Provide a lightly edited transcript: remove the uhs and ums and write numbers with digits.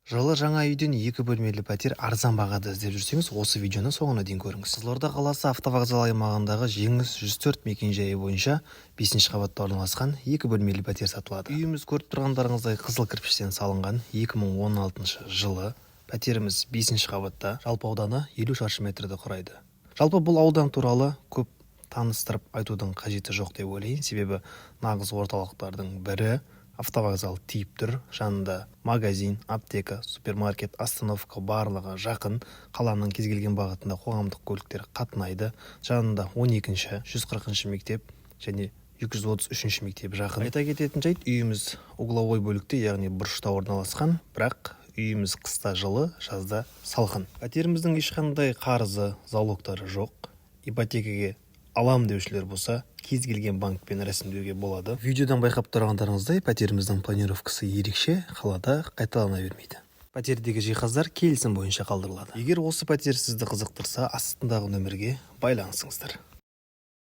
Жылы жаңа үйден 2 бөлмелі пәтер арзан бағада іздеп жүрсеңіз, осы видеоны соңына дейін көріңіз. Қызылорда қаласы автовокзал аймағындағы Жеңіс 104 мекенжайы бойынша 5-ші қабатта орналасқан 2 бөлмелі пәтер сатылады. Үйіміз көріп тұрғандарыңыздай қызыл кірпіштен салынған 2016 жылы. Пәтеріміз 5-ші қабатта, жалпы ауданы 50 шаршы метрді құрайды. Жалпы бұл аудан туралы көп таныстырып айтудың қажеті жоқ деп ойлаймын, себебі нағыз орталықтардың бірі. Автовокзал тиіп тұр, жанында магазин, аптека, супермаркет, остановка барлығы жақын, қаланың кез келген бағытында қоғамдық көліктер қатынайды. Жанында 12-ші, 140-ші мектеп және 233-ші мектеп жақын. Айта кететін жайт, үйіміз угловой бөлікте, яғни бұрышта орналасқан, бірақ үйіміз қыста жылы, жазда салқын. Пәтеріміздің ешқандай қарызы, залогтары жоқ. Ипотекаге алам деушілер болса, кез келген банкпен рәсімдеуге болады. Видеодан байқап тұрғандарыңыздай, пәтеріміздің планировкасы ерекше, қалада қайталана бермейді. Пәтердегі жиһаздар келісім бойынша қалдырылады. Егер осы пәтер сізді қызықтырса, астындағы нөмірге байланысыңыздар.